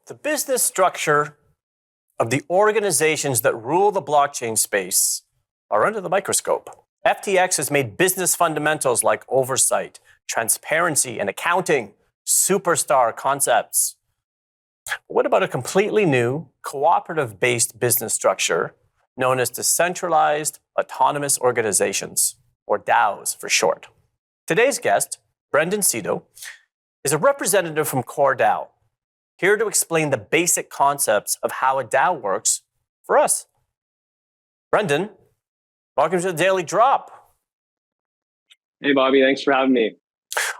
The business structure of the organizations that rule the blockchain space are under the microscope. FTX has made business fundamentals like oversight, transparency, and accounting superstar concepts. What about a completely new, cooperative-based business structure known as Decentralized Autonomous Organizations, or DAOs for short? Today's guest, Brendon Sedo, is a representative from Core DAO, here to explain the basic concepts of how a DAO works for us. Brendon, welcome to the Daily Drop. Hey, Bobby, thanks for having me.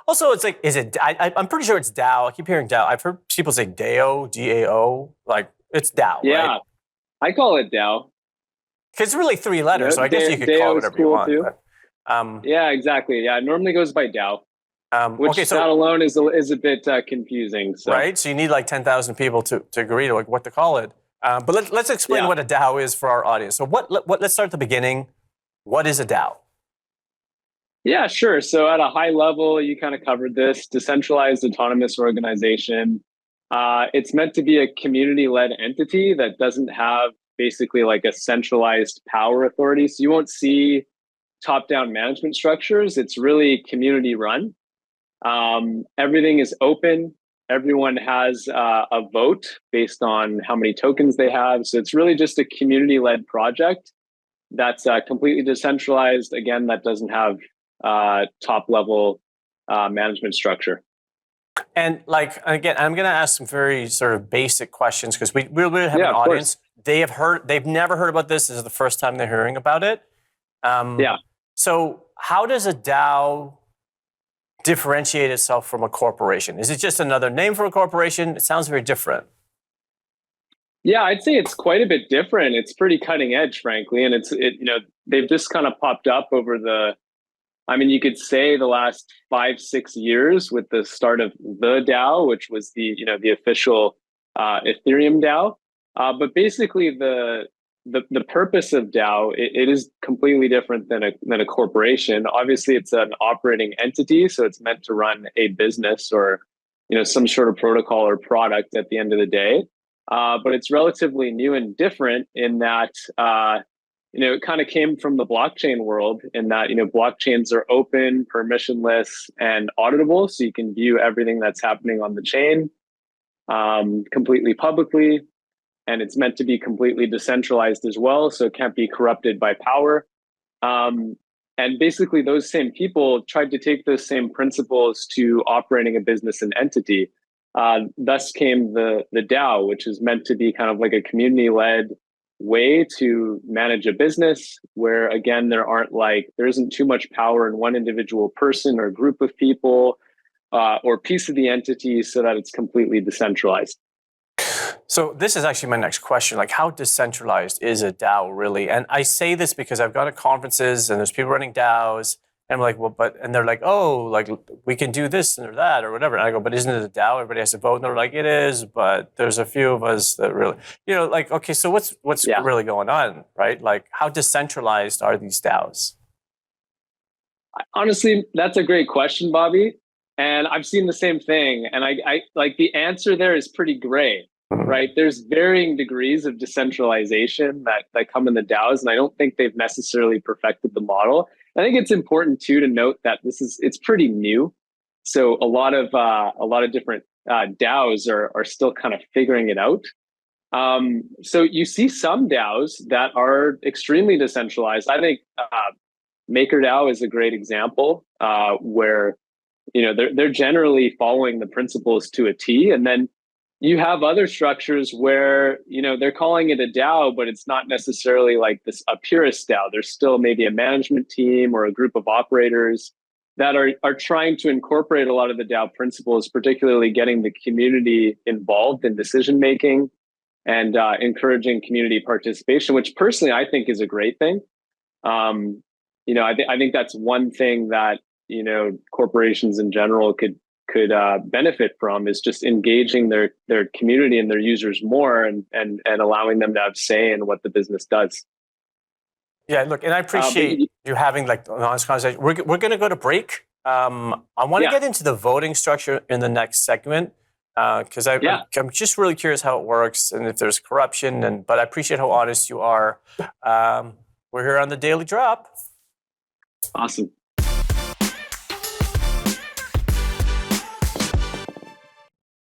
Also, it's like, I'm pretty sure it's DAO. I keep hearing DAO. I've heard people say DAO, D-A-O, like it's DAO, yeah, right? I call it DAO. Because it's really three letters, so I guess you could call it whatever you want. But, yeah, exactly. Yeah, it normally goes by DAO. Which okay, so, that alone is a bit confusing. So. Right? So you need like 10,000 people to agree to like what to call it. But let's explain what a DAO is for our audience. So let's start at the beginning. What is a DAO? Yeah, sure. So at a high level, you kind of covered this. Decentralized Autonomous Organization. It's meant to be a community-led entity that doesn't have basically like a centralized power authority. So you won't see top-down management structures. It's really community-run. Everything is open. Everyone has a vote based on how many tokens they have. So it's really just a community-led project that's completely decentralized. Again, that doesn't have top-level management structure. And like, again, I'm going to ask some very sort of basic questions because we really have an audience. They've never heard about this. This is the first time they're hearing about it. So how does a DAO differentiate itself from a corporation? Is it just another name for a corporation? It sounds very different. Yeah, I'd say it's quite a bit different. It's pretty cutting edge, frankly, and they've just kind of popped up over you could say the last 5-6 years with the start of the DAO, which was the official Ethereum DAO. But basically, the purpose of DAO, it is completely different than a corporation. Obviously, it's an operating entity, so it's meant to run a business or some sort of protocol or product at the end of the day. But it's relatively new and different in that it kind of came from the blockchain world in that blockchains are open, permissionless, and auditable, so you can view everything that's happening on the chain completely publicly. And it's meant to be completely decentralized as well, so it can't be corrupted by power. And basically, those same people tried to take those same principles to operating a business and entity. Thus came the DAO, which is meant to be kind of like a community-led way to manage a business where, again, there isn't too much power in one individual person or group of people or piece of the entity so that it's completely decentralized. So this is actually my next question. Like, how decentralized is a DAO really? And I say this because I've gone to conferences and there's people running DAOs, and I'm like, well, and they're like, oh, like we can do this or that or whatever. And I go, but isn't it a DAO? Everybody has to vote. And they're like, it is, but there's a few of us that really, like, okay, so what's really going on, right? Like, how decentralized are these DAOs? Honestly, that's a great question, Bobby. And I've seen the same thing. And I like the answer there is pretty gray. Right. There's varying degrees of decentralization that come in the DAOs, and I don't think they've necessarily perfected the model. I think it's important too to note that it's pretty new. So a lot of different DAOs are still kind of figuring it out. So you see some DAOs that are extremely decentralized. I think MakerDAO is a great example where they're generally following the principles to a T, and then you have other structures where, they're calling it a DAO, but it's not necessarily like a purist DAO. There's still maybe a management team or a group of operators that are trying to incorporate a lot of the DAO principles, particularly getting the community involved in decision-making and encouraging community participation, which personally I think is a great thing. I think that's one thing that, corporations in general could benefit from is just engaging their community and their users more and allowing them to have say in what the business does. Yeah, look, and I appreciate you having like an honest conversation. We're going to go to break. I want to get into the voting structure in the next segment. because I'm just really curious how it works and if there's corruption. But I appreciate how honest you are. We're here on the Daily Drop. Awesome.